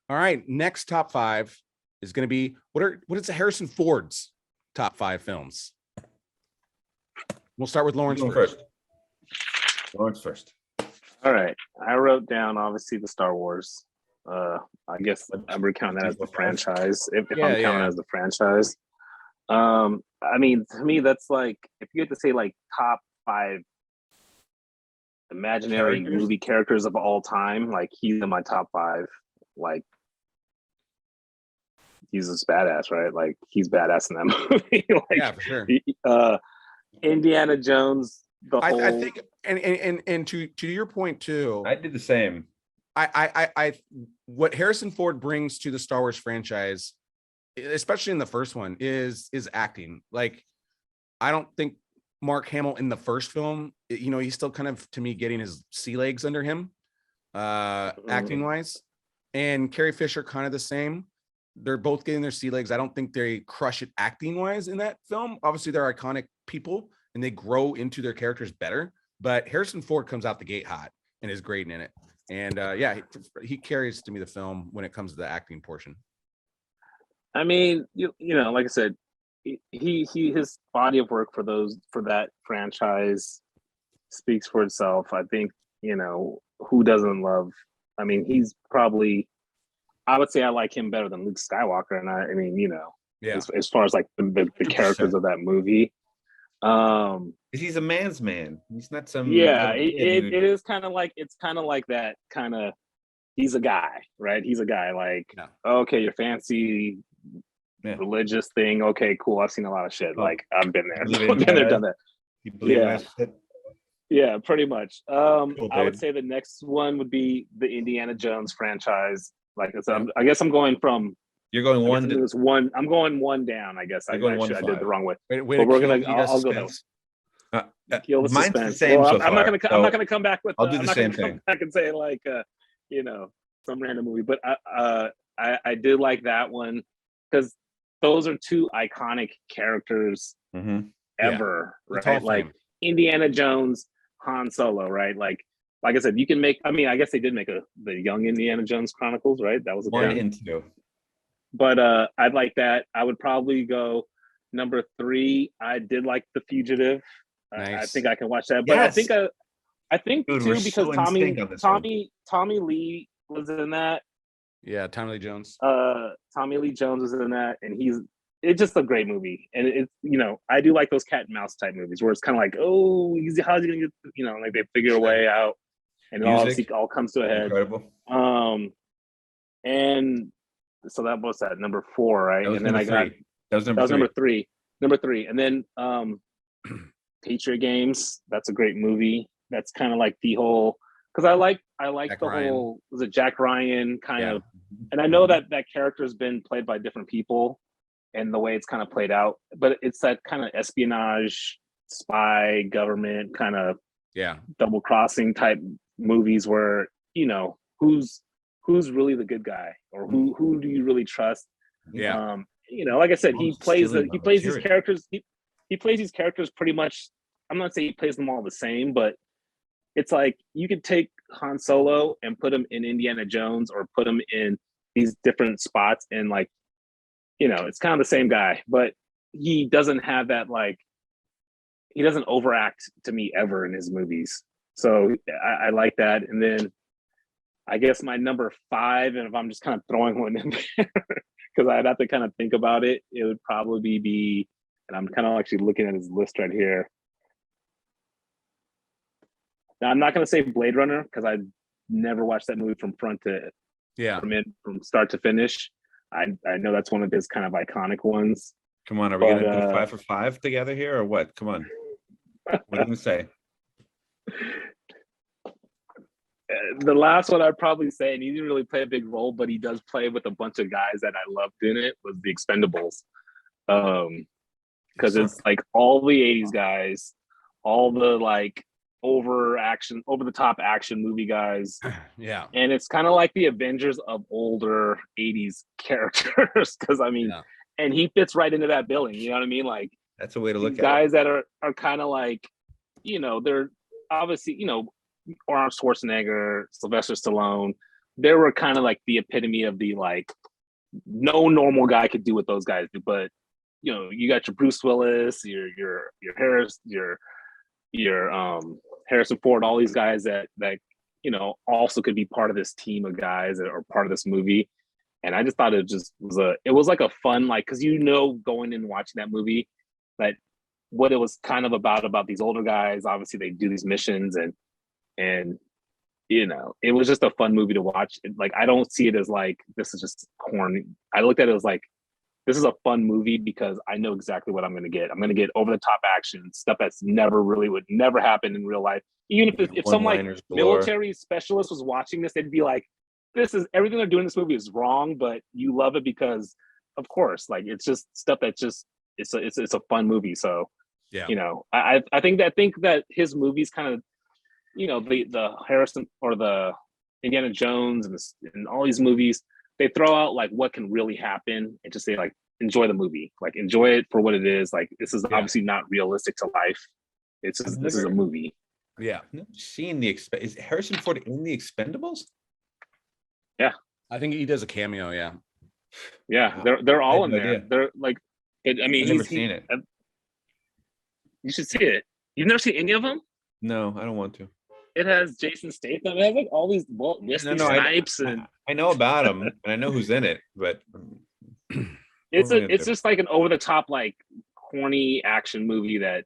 All right, next top 5 is going to be what is Harrison Ford's top 5 films? We'll start with Lawrence first. Lawrence first. All right, I wrote down obviously the Star Wars. I guess I would count that as the franchise. If I'm counting as the franchise, I mean, to me, that's like if you had to say like top 5 imaginary movie characters of all time, like he's in my top 5. Like he's a badass, right? Like he's badass in that movie. Like, yeah, for sure. Indiana Jones. I think, and to your point too, I did the same. I what Harrison Ford brings to the Star Wars franchise, especially in the first one, is acting. Like, I don't think Mark Hamill in the first film, he's still kind of, to me, getting his sea legs under him, acting wise. And Carrie Fisher kind of the same. They're both getting their sea legs. I don't think they crush it acting wise in that film. Obviously, they're iconic people and they grow into their characters better. But Harrison Ford comes out the gate hot and is great in it. And he carries to me the film when it comes to the acting portion. I mean, you know, like I said, his body of work for that franchise speaks for itself. I think, who doesn't love? I mean, he's probably, I would say I like him better than Luke Skywalker. And I mean, as far as like the characters of that movie. He's a man's man. He's not some. Yeah, it is kind of like, that kind of, he's a guy, right? He's a guy like, okay, your fancy religious thing. Okay, cool. I've seen a lot of shit. Like I've been there. Been there, done that. Yeah, pretty much. Cool, I would say the next one would be the Indiana Jones franchise. Like I said, I guess I'm going from. You're going one. I'm going one down. I guess I did it the wrong way. But we're gonna. I'll go that way. Kill the mine's suspense. The same. Well, I'm not gonna come back with. I'll do the same thing. I can say like, some random movie, but I did like that one because those are 2 iconic characters ever, right? Like Indiana Jones, Han Solo, right? Like I said, you can make. I mean, I guess they did make the Young Indiana Jones Chronicles, right? That was 1 and 2. But I'd like that. I would probably go number 3. I did like The Fugitive. Nice. I think I can watch that. But yes. I think dude, too, because Tommy Lee was in that. Yeah, Tommy Lee Jones. Tommy Lee Jones was in that, and it's just a great movie. And it's I do like those cat and mouse type movies where it's kind of like, oh, how's he gonna get, like they figure a way out, and it all comes to a head. Incredible. And so that was at number 4, right? And then that was number 3. Number 3, and then Patriot Games. That's a great movie. That's kind of like the whole, because I like Jack the Ryan. Whole, was it Jack Ryan kind of, and I know that character has been played by different people and the way it's kind of played out, but it's that kind of espionage, spy, government kind of double crossing type movies where who's really the good guy, or who do you really trust? Like I said, he plays these characters. He plays these characters pretty much. I'm not saying he plays them all the same, but it's like you could take Han Solo and put him in Indiana Jones, or put him in these different spots, and like, it's kind of the same guy, but he doesn't have that, like, he doesn't overact to me ever in his movies. So I like that. And then I guess my number 5, and if I'm just kind of throwing one in there, because I'd have to kind of think about it, it would probably be, and I'm kind of actually looking at his list right here. Now, I'm not going to say Blade Runner, because I never watched that movie from from start to finish. I know that's one of his kind of iconic ones. Come on, are we going to do 5 for 5 together here, or what? Come on. What are you going to say? The last one I'd probably say, and he didn't really play a big role, but he does play with a bunch of guys that I loved in it, was The Expendables. Because it's like all the 80s guys, all the like over the top action movie guys. Yeah. And it's kind of like the Avengers of older 80s characters. Because I mean, and he fits right into that billing. You know what I mean? Like, that's a way to look at guys that are kind of like, they're obviously, Arnold Schwarzenegger, Sylvester Stallone, they were kind of like the epitome of the like no normal guy could do what those guys do. But you know, you got your Bruce Willis, your Harris, your Harrison Ford, all these guys that you know also could be part of this team of guys that are part of this movie. And I just thought it just was it was like a fun, like, because you know going in and watching that movie that what it was kind of about these older guys. Obviously they do these missions and you know, it was just a fun movie to watch. Like, I don't see it as like this is just corny. I looked at it as like this is a fun movie because I know exactly what I'm going to get. I'm going to get over the top action stuff that's would never happen in real life. Even if some like military specialist was watching this, they'd be like, "This is everything they're doing in this movie is wrong," but you love it because, of course, like it's just stuff that just it's a fun movie. So Yeah. you know, I think that his movies kind of, you know, the Harrison or the Indiana Jones and all these movies, they throw out like what can really happen and just say like enjoy the movie, like enjoy it for what it is. Like this is obviously not realistic to life. It's just, this is a movie. Yeah. I've never seen is Harrison Ford in the Expendables? Yeah, I think he does a cameo. Yeah. Yeah, Wow. they're all I in had no there. idea. They're like, I mean, I've never seen it. You should see it. You've never seen any of them? No, I don't want to. It has Jason Statham. It has like all these Wesley Snipes, and I know about him and I know who's in it, but it's just like an over the top like corny action movie that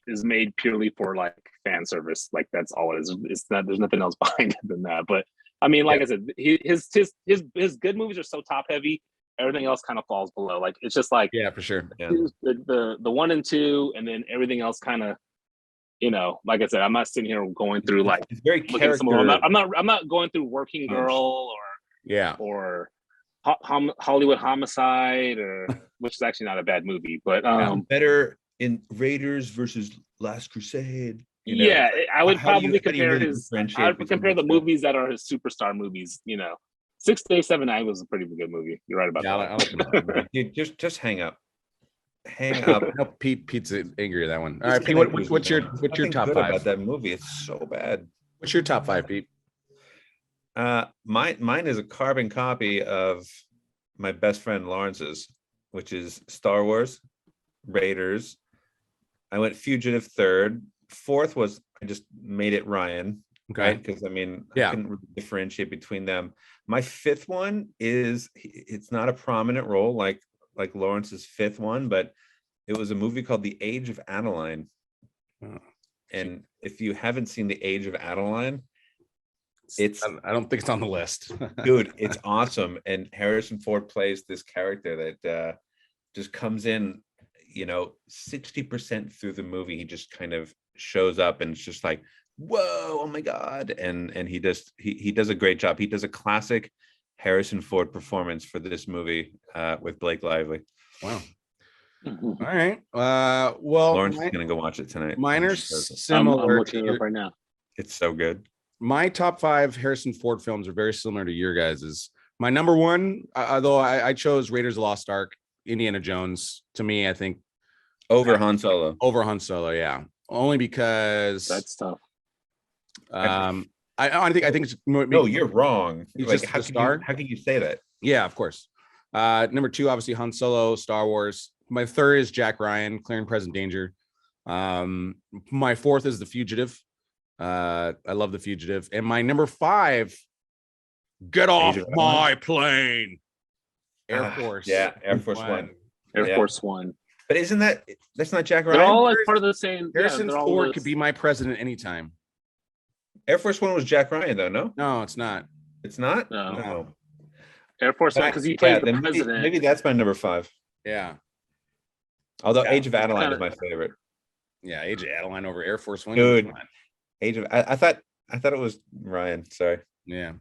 is made purely for like fan service. Like that's all it is. It's not. There's nothing else behind it than that. But I mean, like I said, his good movies are so top heavy. Everything else kind of falls below. Like it's just like Yeah, for sure. Yeah. The 1 and 2, and then everything else kind of, you know, like I said, I'm not sitting here going through like it's very character. I'm not going through Working Girl or Hollywood Homicide, or which is actually not a bad movie, but better in Raiders versus Last Crusade. You know, yeah, I would probably compare the stuff? movies that are his superstar movies. You know, 6 Days, 7 Nights was a pretty good movie. You're right about that. I like that. Dude, just hang up. Hang up. No, Pete's angry at that one. All right, Pete, what's your top good 5 about that movie? It's so bad. What's your top 5, Pete? Mine is a carbon copy of my best friend Lawrence's, which is Star Wars, Raiders. I went Fugitive third. Fourth was I just made it Ryan. Okay. Right? Because I mean, I couldn't really differentiate between them. My fifth one it's not a prominent role like Lawrence's fifth one, but it was a movie called The Age of Adeline. Oh, and if you haven't seen The Age of Adeline, I don't think it's on the list. Dude, it's awesome. And Harrison Ford plays this character that just comes in, you know, 60% through the movie. He just kind of shows up and it's just like, whoa, oh my God. And he does a great job. He does a classic Harrison Ford performance for this movie with Blake Lively. Wow. All right. Well, Lawrence is gonna go watch it tonight. Mine are similar. I'm looking it up right now. It's so good. My top 5 Harrison Ford films are very similar to your guys's. My number one, although I chose Raiders of the Lost Ark, Indiana Jones. To me, I think over Han Solo. Over Han Solo, yeah. Only because that's tough. I think it's more, no, you're wrong. Like, how can you say that? Yeah, of course. Number 2, obviously Han Solo, Star Wars. My third is Jack Ryan, Clear and Present Danger. My fourth is The Fugitive. I love The Fugitive. And my number 5, Get Off My Plane. Air Force. Yeah, Air Force One. Air Force One. But that's not Jack Ryan? They're all like part of the same. Harrison Ford could be my president anytime. Air Force One was Jack Ryan, though, no? No, it's not. It's not? No. Air Force One, because he played the president. Maybe that's my number 5. Yeah. Although Age of Adeline is my favorite. Yeah, Age of Adeline over Air Force One. Dude, I thought it was Ryan. Sorry. Yeah.